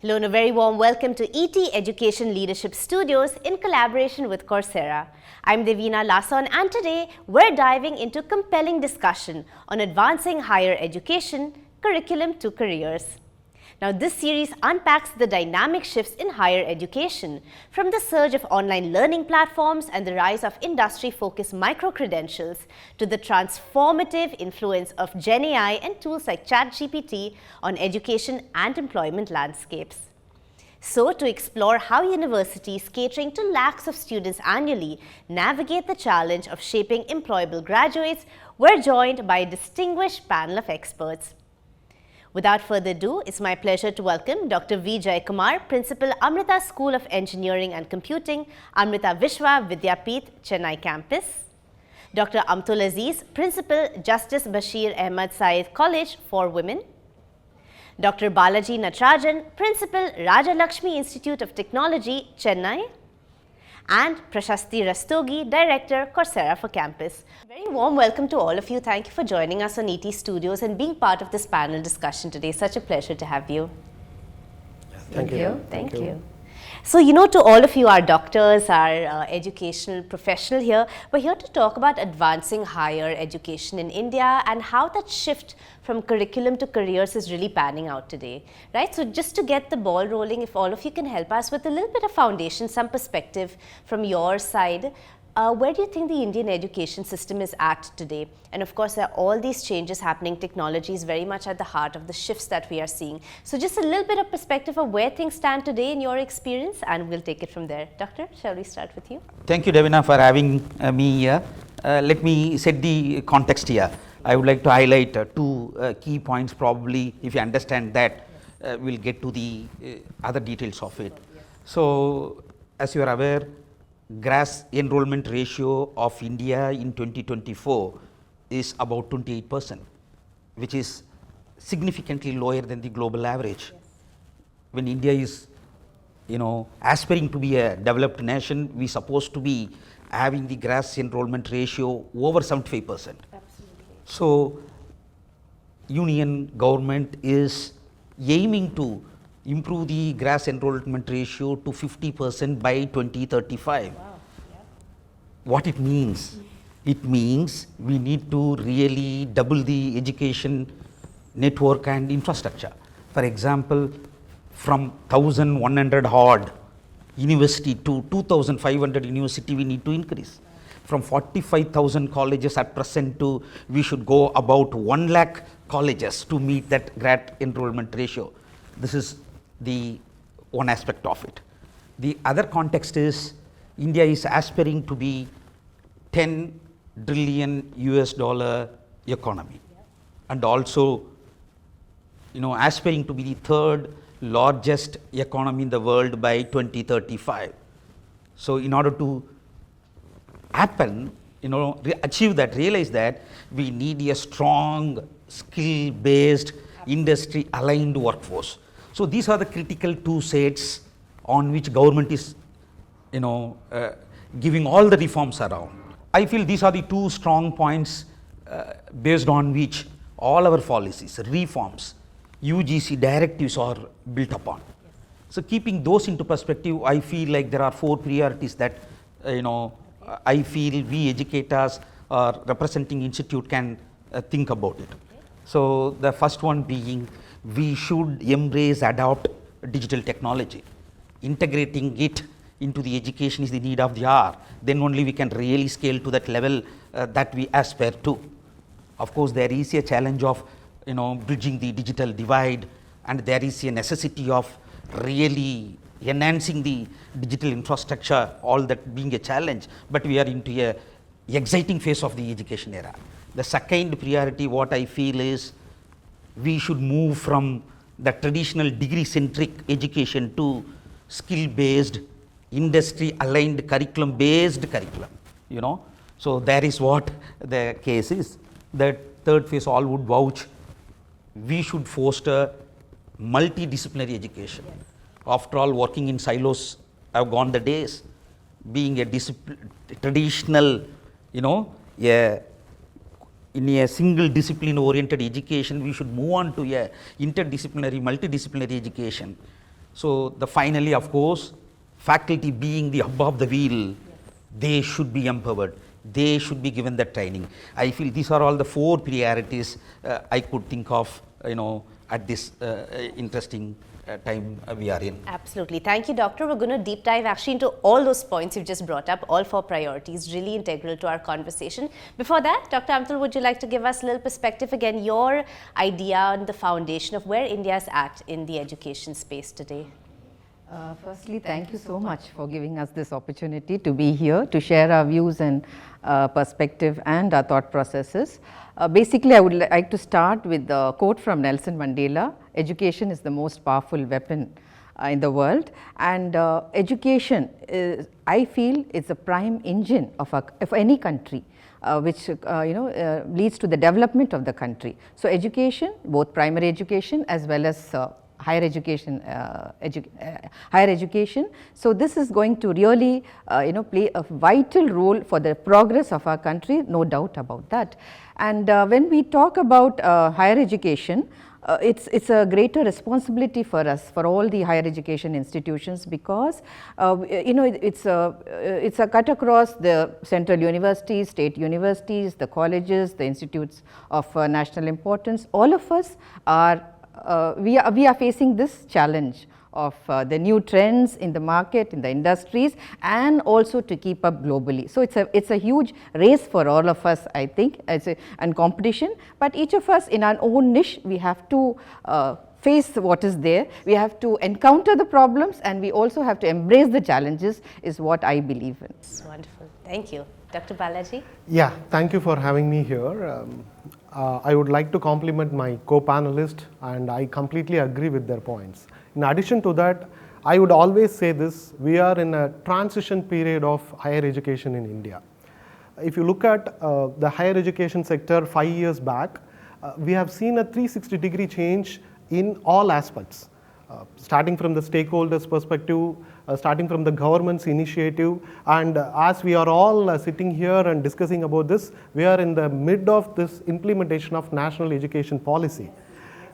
Hello and a very warm welcome to ETEducation Leadership Studios in collaboration with Coursera. I'm Devina, Lason, and today we're diving into compelling discussion on advancing higher education, curriculum to careers. Now, this series unpacks the dynamic shifts in higher education, from the surge of online learning platforms and the rise of industry-focused microcredentials to the transformative influence of Gen AI and tools like ChatGPT on education and employment landscapes. So, to explore how universities catering to lakhs of students annually navigate the challenge of shaping employable graduates, we're joined by a distinguished panel of experts. Without further ado, it's my pleasure to welcome Dr. V. Jayakumar, Principal, Amrita School of Engineering and Computing, Amrita Vishwa, Vidyapeetham, Chennai Campus. Dr. Amthul Azeez, Principal, Justice Basheer Ahmed Sayeed College for Women. Dr. Bhalaji Natarajan, Principal, Rajalakshmi Institute of Technology, Chennai. And Prashasti Rastogi, Director, Coursera for Campus. Very warm welcome to all of you. Thank you for joining us on ET Studios and being part of this panel discussion today. Such a pleasure to have you. Thank you. Thank you. So, to all of you, our doctors, our educational professional here, we're here to talk about advancing higher education in India and how that shift from curriculum to careers is really panning out today, right? So, just to get the ball rolling, if all of you can help us with a little bit of foundation, some perspective from your side, where do you think the Indian education system is at today? And of course, there are all these changes happening. Technology is very much at the heart of the shifts that we are seeing. So just a little bit of perspective of where things stand today in your experience, and we'll take it from there. Doctor, shall we start with you? Thank you, Devina, for having me here. Let me set the context here. I would like to highlight two key points. Probably, if you understand that, we'll get to the other details of it. So, as you are aware, gross enrollment ratio of India in 2024 is about 28%, which is significantly lower than the global average. Yes. When India is, aspiring to be a developed nation, we are supposed to be having the gross enrollment ratio over 75%. Absolutely. So, Union government is aiming to improve the gross enrollment ratio to 50% by 2035. Wow. Yeah. What it means? It means we need to really double the education network and infrastructure. For example, from 1,100 odd university to 2,500 university we need to increase. From 45,000 colleges at present to we should go about 1 lakh colleges to meet that gross enrollment ratio. This is the one aspect of it. The other context is India is aspiring to be $10 trillion economy, and also aspiring to be the third largest economy in the world by 2035. So, in order to happen, achieve that, realize that we need a strong skill based industry aligned workforce. So, these are the critical two sets on which government is giving all the reforms around. I feel these are the two strong points based on which all our policies, reforms, UGC directives are built upon. Yes. So, keeping those into perspective, I feel like there are 4 priorities that I feel we educators or representing institute can think about it. Okay. So, the first one being we should embrace, adopt digital technology. Integrating it into the education is the need of the hour. Then only we can really scale to that level that we aspire to. Of course, there is a challenge of bridging the digital divide, and there is a necessity of really enhancing the digital infrastructure, all that being a challenge, but we are into a exciting phase of the education era. The second priority what I feel is we should move from the traditional degree centric education to skill based, industry aligned curriculum based curriculum, So, that is what the case is. The third phase all would vouch, we should foster multidisciplinary education. Yes. After all, working in silos have gone the days. Being a traditional, in a single discipline oriented education, we should move on to a interdisciplinary, multidisciplinary education. So, the finally of course, faculty being the hub of the wheel, they should be empowered, they should be given the training. I feel these are all the 4 priorities I could think of, at this interesting time we are in. Absolutely. Thank you, Doctor. We're going to deep dive actually into all those points you've just brought up, all 4 priorities, really integral to our conversation. Before that, Dr. Amthul, would you like to give us a little perspective, again, your idea on the foundation of where India is at in the education space today? Firstly, thank you so much for giving us this opportunity to be here to share our views and perspective and our thought processes. Basically, I would like to start with the quote from Nelson Mandela: education is the most powerful weapon in the world, and education is, I feel, is the prime engine of any country. Which leads to the development of the country. So, education, both primary education as well as higher education, So, this is going to really play a vital role for the progress of our country, no doubt about that. And when we talk about higher education, it's a greater responsibility for us, for all the higher education institutions, because it's a cut across the central universities, state universities, the colleges, the institutes of national importance. All of us are we are facing this challenge of the new trends in the market, in the industries, and also to keep up globally. So, it's a huge race for all of us, I think, and competition, but each of us in our own niche, we have to face what is there, we have to encounter the problems, and we also have to embrace the challenges, is what I believe in. It's wonderful. Thank you. Dr. Bhalaji? Yeah, thank you for having me here. I would like to compliment my co-panelist, and I completely agree with their points. In addition to that, I would always say this: we are in a transition period of higher education in India. If you look at the higher education sector 5 years back, we have seen a 360-degree change in all aspects, starting from the stakeholders' perspective, starting from the government's initiative, and as we are all sitting here and discussing about this, we are in the mid of this implementation of national education policy.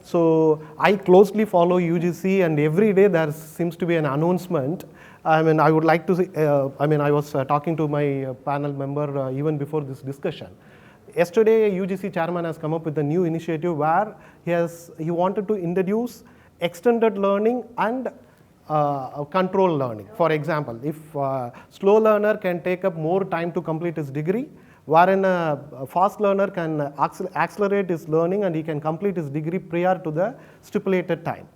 So, I closely follow UGC, and every day there seems to be an announcement. I mean, I would like to say, I was talking to my panel member even before this discussion. Yesterday, UGC chairman has come up with a new initiative where he wanted to introduce extended learning and control learning. For example, if slow learner can take up more time to complete his degree, wherein a fast learner can accelerate his learning and he can complete his degree prior to the stipulated time.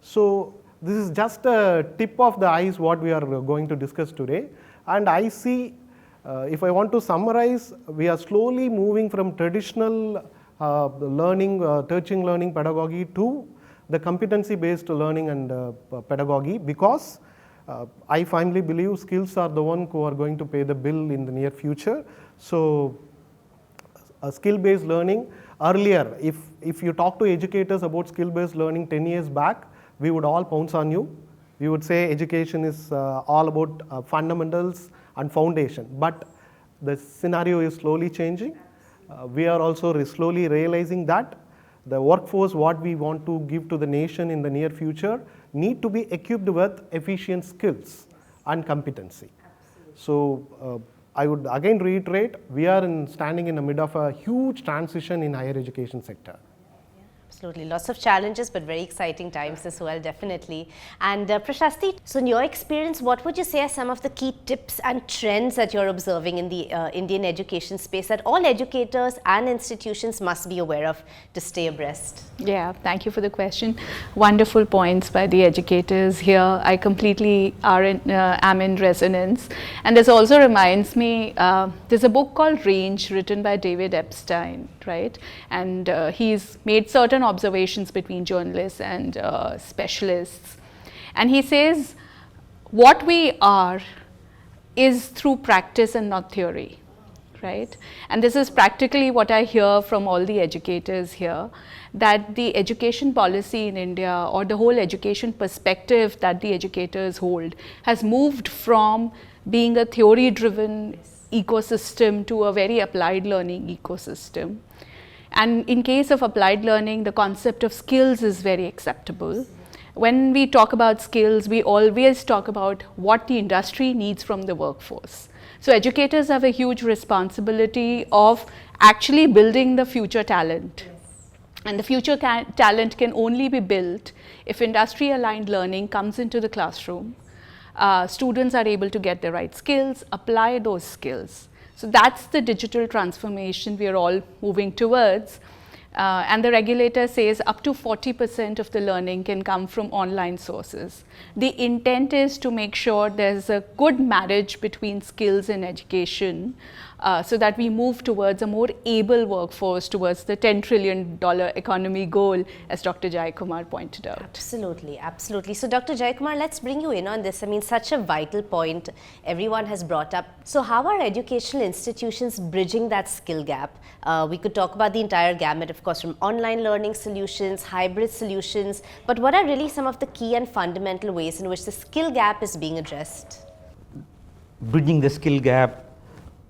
So, this is just a tip of the ice what we are going to discuss today, and I see, if I want to summarize, we are slowly moving from traditional learning, teaching learning pedagogy to the competency based learning and pedagogy, because I firmly believe skills are the one who are going to pay the bill in the near future. So, skill based learning, earlier if you talk to educators about skill based learning 10 years back, we would all pounce on you. We would say education is all about fundamentals and foundation, but the scenario is slowly changing. We are also slowly realizing that the workforce what we want to give to the nation in the near future need to be equipped with efficient skills and competency. So, I would again reiterate, we are standing in the middle of a huge transition in higher education sector. Absolutely. Lots of challenges, but very exciting times as well, definitely. And Prashasti, so in your experience, what would you say are some of the key tips and trends that you're observing in the Indian education space that all educators and institutions must be aware of to stay abreast? Yeah, thank you for the question. Wonderful points by the educators here. I completely am in resonance. And this also reminds me, there's a book called Range written by David Epstein, right? And he's made certain observations between journalists and specialists. And he says, what we are is through practice and not theory, right? And this is practically what I hear from all the educators here, that the education policy in India, or the whole education perspective that the educators hold, has moved from being a theory-driven ecosystem to a very applied learning ecosystem. And in case of applied learning, the concept of skills is very acceptable. when we talk about skills, we always talk about what the industry needs from the workforce. So educators have a huge responsibility of actually building the future talent. And the future talent can only be built if industry aligned learning comes into the classroom. Students are able to get the right skills, apply those skills. So that's the digital transformation we are all moving towards. And the regulator says up to 40% of the learning can come from online sources. The intent is to make sure there's a good marriage between skills and education, so that we move towards a more able workforce, towards the $10 trillion economy goal, as Dr. Jayakumar pointed out. Absolutely, absolutely. So Dr. Jayakumar, let's bring you in on this. I mean, such a vital point everyone has brought up. So how are educational institutions bridging that skill gap? We could talk about the entire gamut, of course, from online learning solutions, hybrid solutions, but what are really some of the key and fundamental ways in which the skill gap is being addressed? Bridging the skill gap,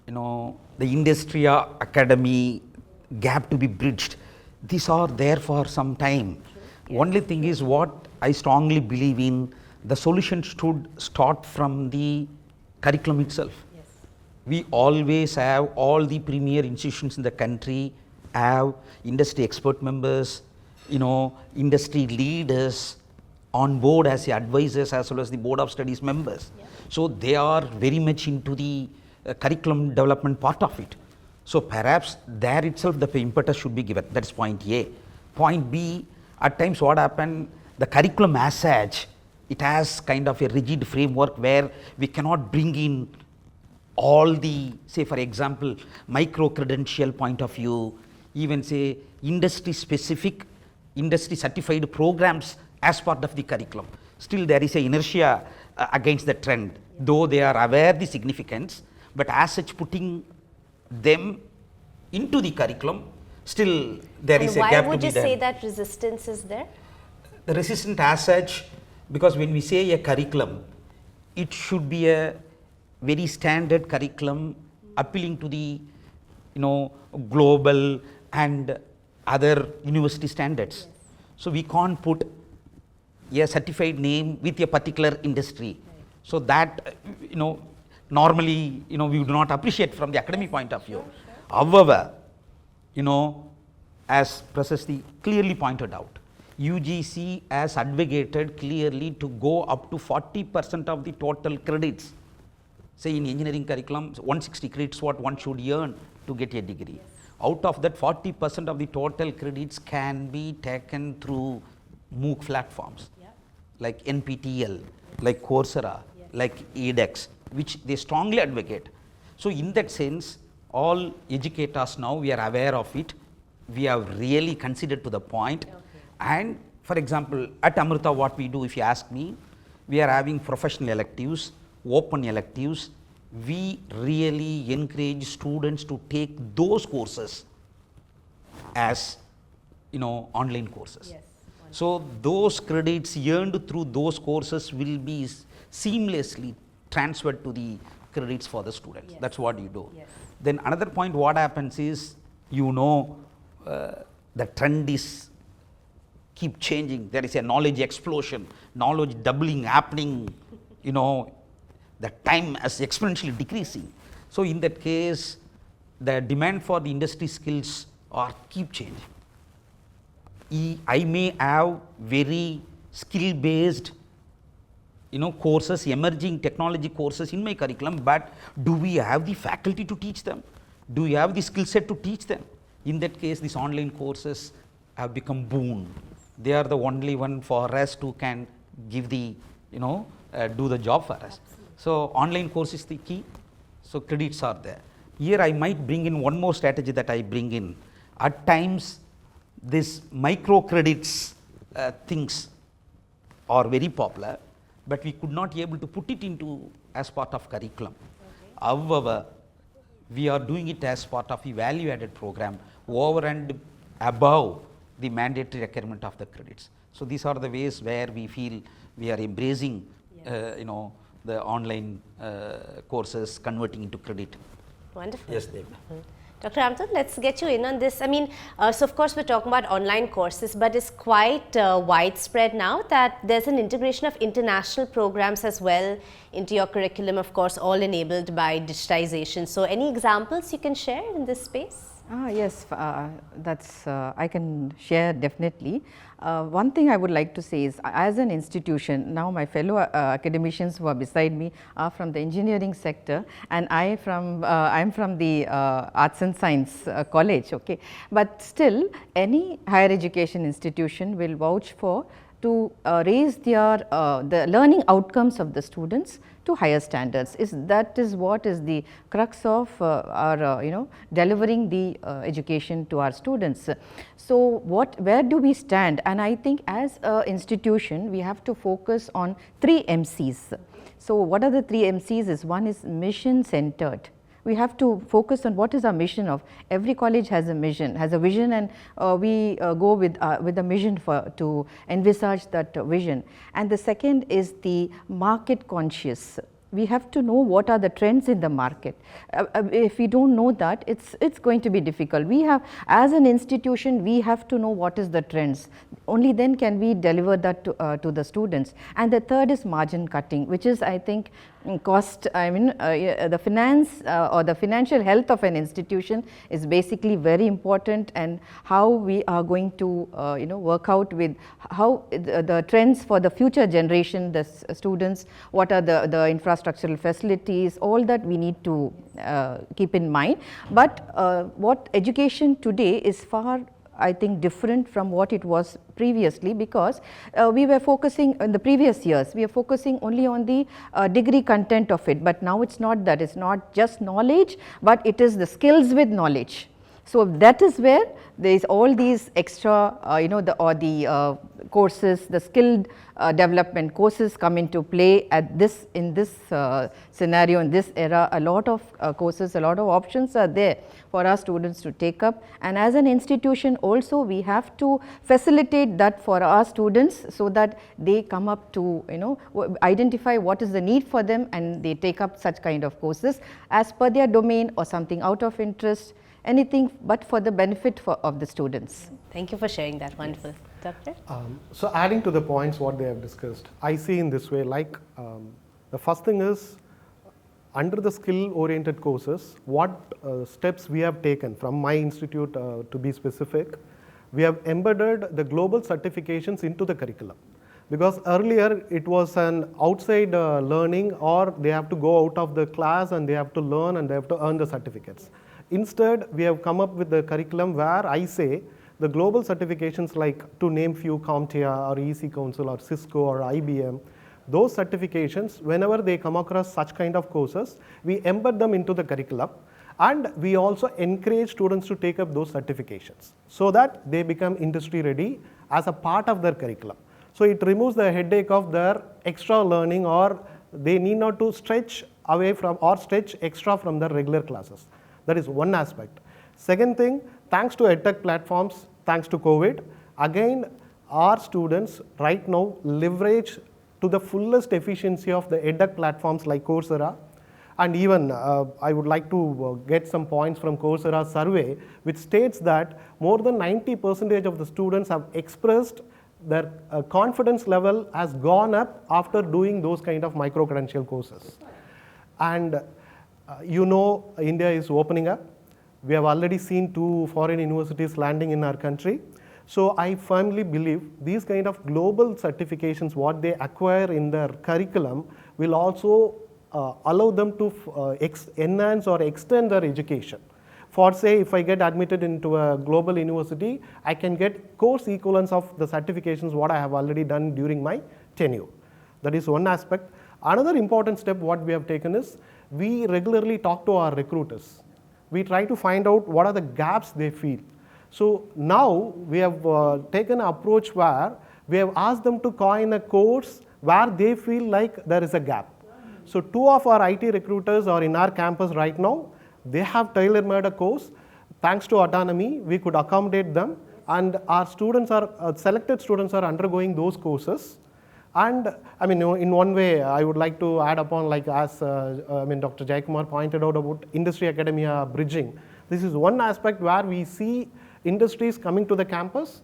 the industry academy gap to be bridged, these are there for some time. Only thing is, what I strongly believe in, the solution should start from the curriculum itself. We always have all the premier institutions in the country have industry expert members, industry leaders on board as the advisors as well as the board of studies members. So they are very much into the curriculum development part of it. So perhaps there itself the impetus should be given. That is point A. Point B, at times what happened, the curriculum as such, it has kind of a rigid framework where we cannot bring in all the, say for example, micro-credential point of view, even say industry specific, industry certified programs as part of the curriculum. Still there is a inertia against the trend, though they are aware the significance, but as such putting them into the curriculum, still there is a gap to be done. Why would you say that resistance is there? The resistance as such, because when we say a curriculum, it should be a very standard curriculum appealing to the global and other university standards. So we can't put a certified name with a particular industry. So that normally we would not appreciate from the academic point of view. However, as Prashasti clearly pointed out, UGC has advocated clearly to go up to 40% of the total credits. Say in engineering curriculum, 160 credits what one should earn to get a degree. Out of that, 40% of the total credits can be taken through MOOC platforms like NPTEL, like Coursera, like edX, which they strongly advocate. So in that sense, all educators now, we are aware of it. We have really considered to the point. And for example, at Amrita, what we do, if you ask me, we are having professional electives, open electives. We really encourage students to take those courses as online courses. So those credits earned through those courses will be seamlessly transferred to the credits for the students. That's what you do. Then another point what happens is, the trend is keep changing. There is a knowledge explosion, knowledge doubling happening, the time is exponentially decreasing. So in that case, the demand for the industry skills are keep changing. I may have very skill based courses, emerging technology courses in my curriculum, but do we have the faculty to teach them? Do we have the skill set to teach them? In that case, these online courses have become boon. They are the only one for us to can give the do the job for us. So online course is the key. So credits are there. Here I might bring in one more strategy that I bring in. At times, this micro credits things are very popular, but we could not be able to put it into as part of curriculum. However, we are doing it as part of a value added program over and above the mandatory requirement of the credits. So these are the ways where we feel we are embracing the online courses, converting into credit. Wonderful. Yes, Devina. Dr. Amthul, let's get you in on this. I mean, so of course we're talking about online courses, but it's quite widespread now that there's an integration of international programs as well into your curriculum, of course, all enabled by digitization. So any examples you can share in this space? Yes, that's I can share definitely. One thing I would like to say is, as an institution, now my fellow academicians who are beside me are from the engineering sector, and I'm from the arts and science college. Okay, but still, any higher education institution will vouch for to raise their the learning outcomes of the students to higher standards. That is what is the crux of our delivering the education to our students. So where do we stand? And I think as an institution we have to focus on 3 MCs. So what are the 3 MCs? Is one is mission centered. We have to focus on what is our mission of every college has a mission, and we go with a mission to envisage that vision. And the second is the market conscious. We have to know what are the trends in the market. If we don't know that, it's going to be difficult. We have, as an institution, we have to know what is the trends. Only then can we deliver that to the students. And the third is margin cutting, which is, I think, cost. I mean, the finance or the financial health of an institution is basically very important, and how we are going to work out with how the trends for the future generation, the students, what are the infrastructural facilities, all that we need to keep in mind. But what education today is far, I think, different from what it was previously, because we were focusing in the previous years, we are focusing only on the degree content of it, but now it's not that. It's not just knowledge, but it is the skills with knowledge. So that is where there is all these extra, the courses, the skilled development courses come into play in this scenario, in this era. A lot of courses, a lot of options are there for our students to take up, and as an institution also we have to facilitate that for our students, so that they come up to identify what is the need for them, and they take up such kind of courses as per their domain or something out of interest. Anything but for the benefit of the students. Thank you for sharing that. Wonderful. Doctor? So adding to the points what they have discussed, I see in this way, like the first thing is, under the skill oriented courses, what steps we have taken from my institute, to be specific, we have embedded the global certifications into the curriculum. Because earlier it was an outside learning, or they have to go out of the class and they have to learn and they have to earn the certificates. Instead, we have come up with the curriculum where I say the global certifications, like to name few, CompTIA or EC Council or Cisco or IBM, those certifications, whenever they come across such kind of courses, we embed them into the curriculum, and we also encourage students to take up those certifications so that they become industry ready as a part of their curriculum. So it removes the headache of their extra learning, or they need not to stretch away from or stretch extra from their regular classes. That is one aspect. Second thing, thanks to EdTech platforms, thanks to COVID, again our students right now leverage to the fullest efficiency of the EdTech platforms like Coursera. And even I would like to get some points from Coursera survey, which states that more than 90% of the students have expressed their confidence level has gone up after doing those kind of micro-credential courses. And India is opening up. We have already seen 2 foreign universities landing in our country. So I firmly believe these kind of global certifications, what they acquire in their curriculum, will also allow them to enhance or extend their education. For say, if I get admitted into a global university, I can get course equivalents of the certifications what I have already done during my tenure. That is one aspect. Another important step what we have taken is, we regularly talk to our recruiters. We try to find out what are the gaps they feel. So now we have taken an approach where we have asked them to coin a course where they feel like there is a gap. So 2 of our IT recruiters are in our campus right now. They have tailor-made a course. Thanks to autonomy, we could accommodate them, and our students are selected students are undergoing those courses. And I mean, in one way, I would like to add upon, like as Dr. Jayakumar pointed out about industry academia bridging. This is one aspect where we see industries coming to the campus,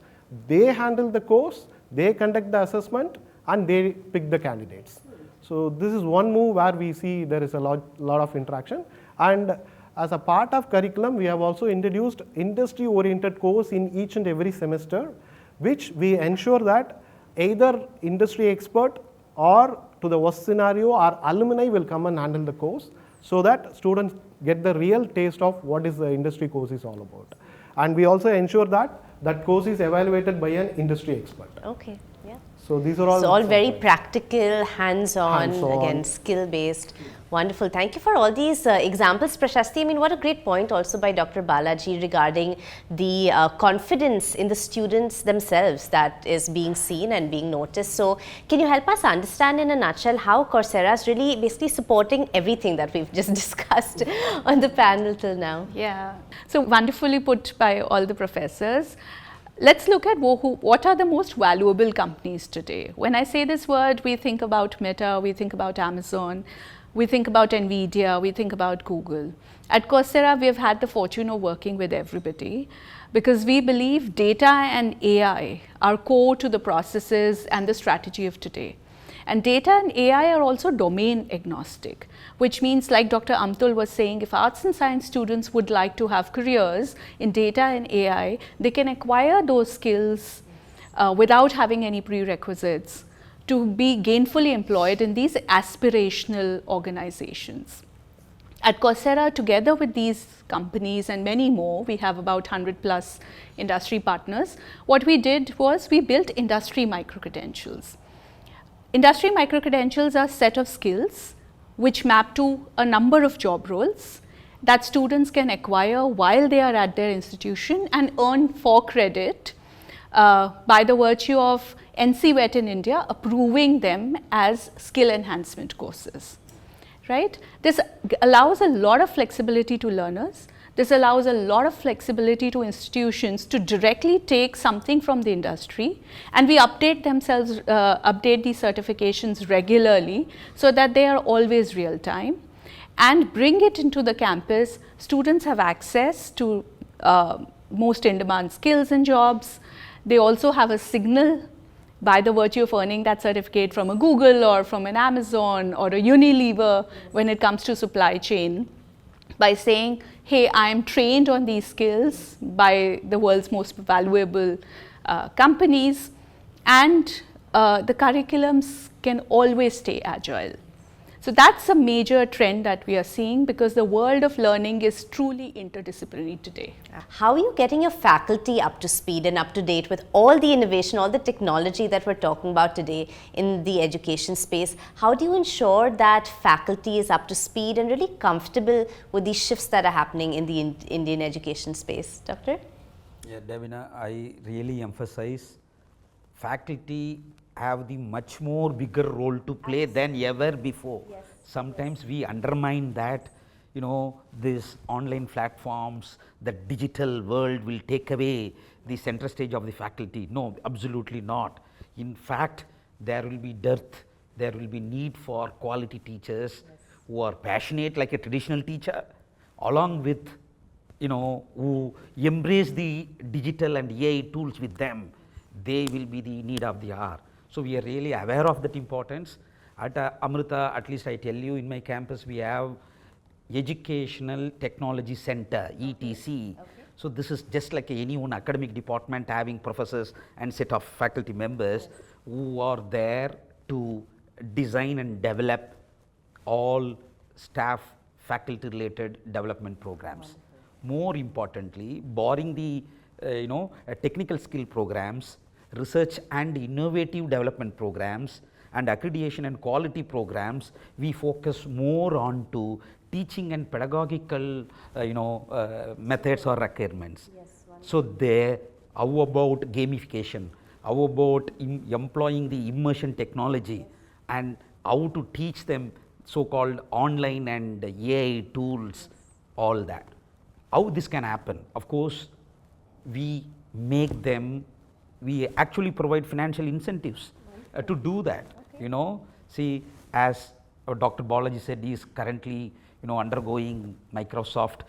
they handle the course, they conduct the assessment, and they pick the candidates. So this is one move where we see there is a lot of interaction. And as a part of curriculum, we have also introduced industry-oriented course in each and every semester, which we ensure that either industry expert or, to the worst scenario, our alumni will come and handle the course, so that students get the real taste of what is the industry course is all about. And we also ensure that that course is evaluated by an industry expert. Okay, yeah. So these are all. So all very practical, hands-on, again skill-based. Wonderful. Thank you for all these examples, Prashasti. I mean, what a great point also by Dr. Bhalaji regarding the confidence in the students themselves that is being seen and being noticed. So can you help us understand in a nutshell how Coursera is really basically supporting everything that we've just discussed on the panel till now? Yeah. So wonderfully put by all the professors. Let's look at what are the most valuable companies today. When I say this word, we think about Meta, we think about Amazon, we think about NVIDIA, we think about Google. At Coursera, we have had the fortune of working with everybody because we believe data and AI are core to the processes and the strategy of today. And data and AI are also domain agnostic, which means, like Dr. Amthul was saying, if arts and science students would like to have careers in data and AI, they can acquire those skills without having any prerequisites to be gainfully employed in these aspirational organizations. At Coursera, together with these companies and many more, we have about 100+ industry partners. What we did was we built industry microcredentials. Industry microcredentials are a set of skills which map to a number of job roles that students can acquire while they are at their institution and earn for credit by the virtue of NCVET in India approving them as skill enhancement courses. Right? This allows a lot of flexibility to learners. This allows a lot of flexibility to institutions to directly take something from the industry, and we update these certifications regularly so that they are always real time, and bring it into the campus. Students have access to most in-demand skills and jobs. They also have a signal by the virtue of earning that certificate from a Google or from an Amazon or a Unilever when it comes to supply chain, by saying, hey, I am trained on these skills by the world's most valuable companies, and the curriculums can always stay agile. So that's a major trend that we are seeing because the world of learning is truly interdisciplinary today. How are you getting your faculty up to speed and up to date with all the innovation, all the technology that we're talking about today in the education space? How do you ensure that faculty is up to speed and really comfortable with these shifts that are happening in the Indian education space? Doctor? Yeah, Devina, I really emphasize faculty have the much more bigger role to play than ever before. Yes. Sometimes we undermine that, you know, these online platforms, the digital world will take away the center stage of the faculty. No, absolutely not. In fact, there will be dearth, there will be need for quality teachers who are passionate like a traditional teacher, along with, you know, who embrace the digital and AI tools with them. They will be the need of the hour. So we are really aware of that importance. At Amrita, at least I tell you, in my campus we have Educational Technology Center, ETC. Okay. So this is just like any one academic department having professors and set of faculty members who are there to design and develop all staff faculty related development programs. More importantly, barring the technical skill programs, research and innovative development programs and accreditation and quality programs, we focus more on to teaching and pedagogical methods or requirements. Yes, so there, how about gamification, how about employing the immersion technology and how to teach them so-called online and AI tools, all that. How this can happen? Of course, we make them, we actually provide financial incentives to do that. Okay. You know, see, as Dr. Bhalaji said, he is currently, undergoing Microsoft,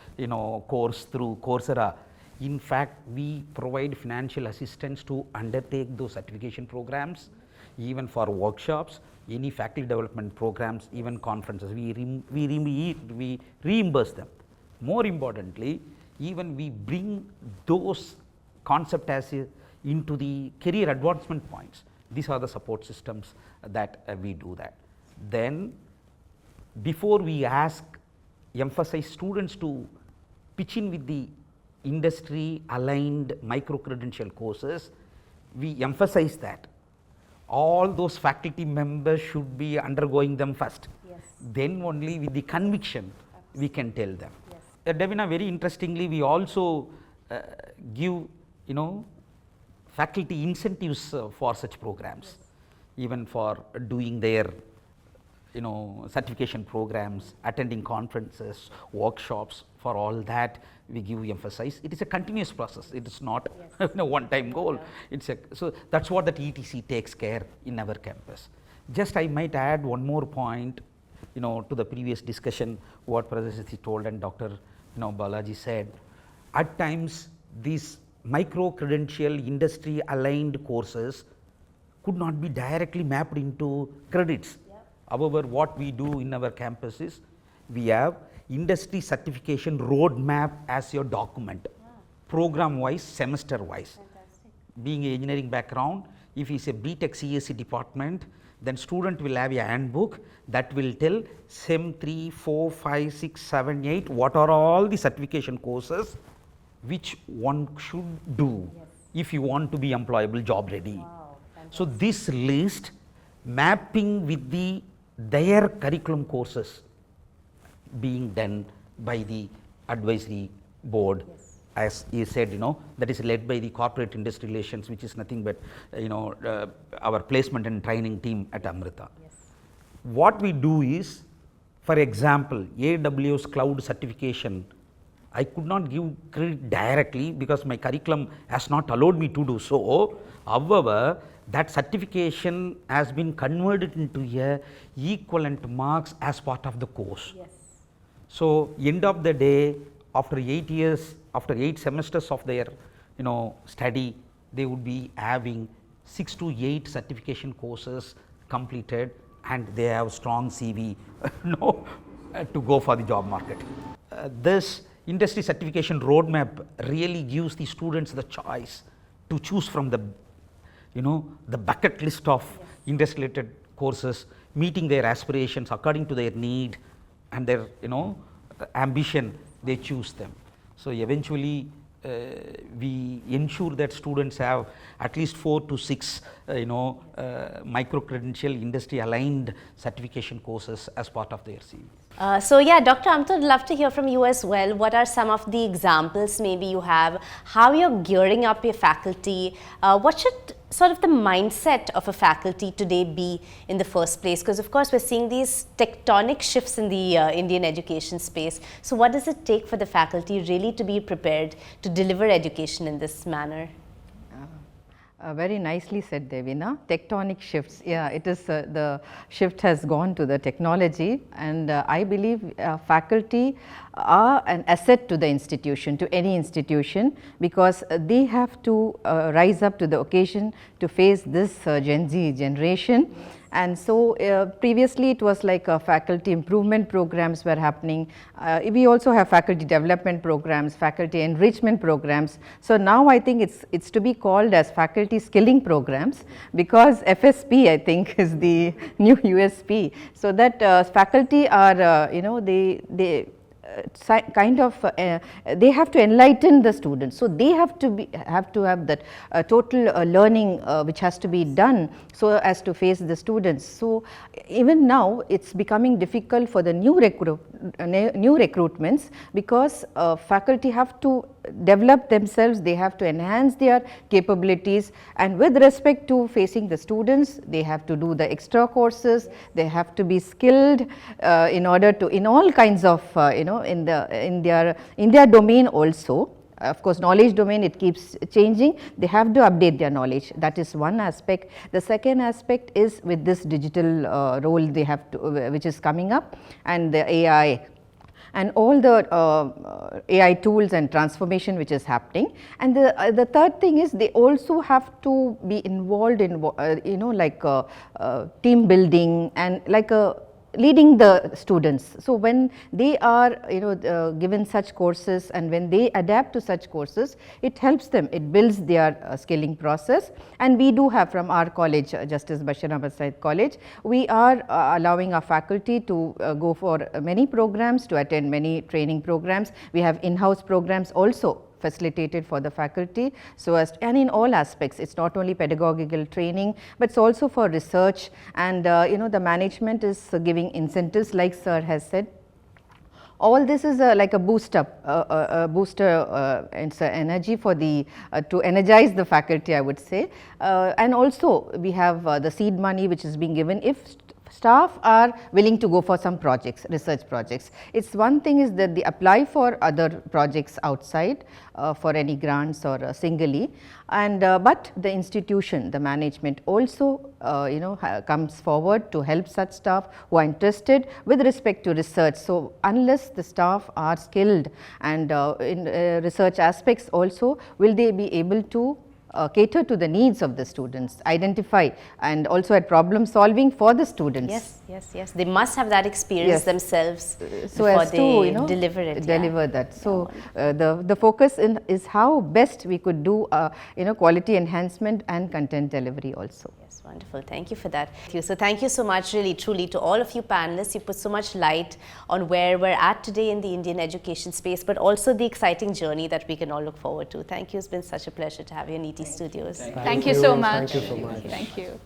course through Coursera. In fact, we provide financial assistance to undertake those certification programs, even for workshops, any faculty development programs, even conferences. We reimburse them. More importantly, even we bring those concepts as into the career advancement points. These are the support systems that we do that. Then, before we emphasize students to pitch in with the industry aligned micro credential courses, we emphasize that all those faculty members should be undergoing them first. Yes. Then only with the conviction we can tell them. Yes. Devina, very interestingly, we also give faculty incentives for such programs, even for doing their certification programs, attending conferences, workshops. For all that we give emphasize. It is a continuous process. It is not one time goal. It's so that's what that ETC takes care in our campus. Just I might add one more point, to the previous discussion what Prashasti told and Dr. Bhalaji said. At times these micro credential industry aligned courses could not be directly mapped into credits. However, what we do in our campus is we have industry certification roadmap as your document, program wise, semester wise. Being an engineering background, if he is a BTech CSE department, then student will have a handbook that will tell SEM 3, 4, 5, 6, 7, 8, what are all the certification courses which one should do if you want to be employable, job ready. So this list mapping with their curriculum courses being done by the advisory board, as he said, that is led by the corporate industry relations, which is nothing but our placement and training team at Amrita. What we do is, for example, AWS cloud certification, I could not give credit directly because my curriculum has not allowed me to do so. However, that certification has been converted into a equivalent marks as part of the course. So, end of the day, after 8 years, after 8 semesters of their study, they would be having 6 to 8 certification courses completed, and they have strong CV to go for the job market. This industry certification roadmap really gives the students the choice to choose from the the bucket list of industry related courses, meeting their aspirations according to their need and their ambition, they choose them. So eventually we ensure that students have at least 4 to 6 micro credential industry aligned certification courses as part of their CV. So yeah, Dr. Amthul, I'd love to hear from you as well. What are some of the examples maybe you have, how you're gearing up your faculty, what should sort of the mindset of a faculty today be in the first place? Because of course we're seeing these tectonic shifts in the Indian education space. So what does it take for the faculty really to be prepared to deliver education in this manner? Very nicely said, Devina. Tectonic shifts. Yeah, it is the shift has gone to the technology, and I believe faculty are an asset to the institution, to any institution, because they have to rise up to the occasion to face this Gen Z generation. And so previously it was like faculty improvement programs were happening. We also have faculty development programs, faculty enrichment programs. So now I think it's to be called as faculty skilling programs, because FSP I think is the new USP. So that faculty are they kind of they have to enlighten the students. So they have to have that total learning which has to be done so as to face the students. So even now it's becoming difficult for the new recruitments, because faculty have to develop themselves, they have to enhance their capabilities, and with respect to facing the students, they have to do the extra courses, they have to be skilled in order to, in all kinds of in their domain also. Of course, knowledge domain, it keeps changing, they have to update their knowledge. That is one aspect. The second aspect is with this digital role they have to, which is coming up, and the AI and all the AI tools and transformation which is happening. And the third thing is they also have to be involved in like team building and like leading the students. So when they are given such courses and when they adapt to such courses, it helps them, it builds their skilling process. And we do have from our college, Justice Basheer Ahmed Sayeed College, we are allowing our faculty to go for many programs, to attend many training programs. We have in-house programs also facilitated for the faculty, so as and in all aspects, it's not only pedagogical training, but it's also for research. And the management is giving incentives, like sir has said. All this is like a booster energy for the to energize the faculty, I would say. And also we have the seed money which is being given if staff are willing to go for some projects, research projects. It's one thing is that they apply for other projects outside for any grants or singly, and but the institution, the management also comes forward to help such staff who are interested with respect to research. So unless the staff are skilled and in research aspects also, will they be able to cater to the needs of the students, identify and also at problem solving for the students. Yes, yes, yes. They must have that experience themselves so before as they to deliver it. Deliver that. So the focus is how best we could do quality enhancement and content delivery also. Yes, wonderful. Thank you for that. So thank you so much, really, truly, to all of you panelists. You put so much light on where we're at today in the Indian education space, but also the exciting journey that we can all look forward to. Thank you. It's been such a pleasure to have you in ET Studios. Thank you so much. Thank you so much. Thank you.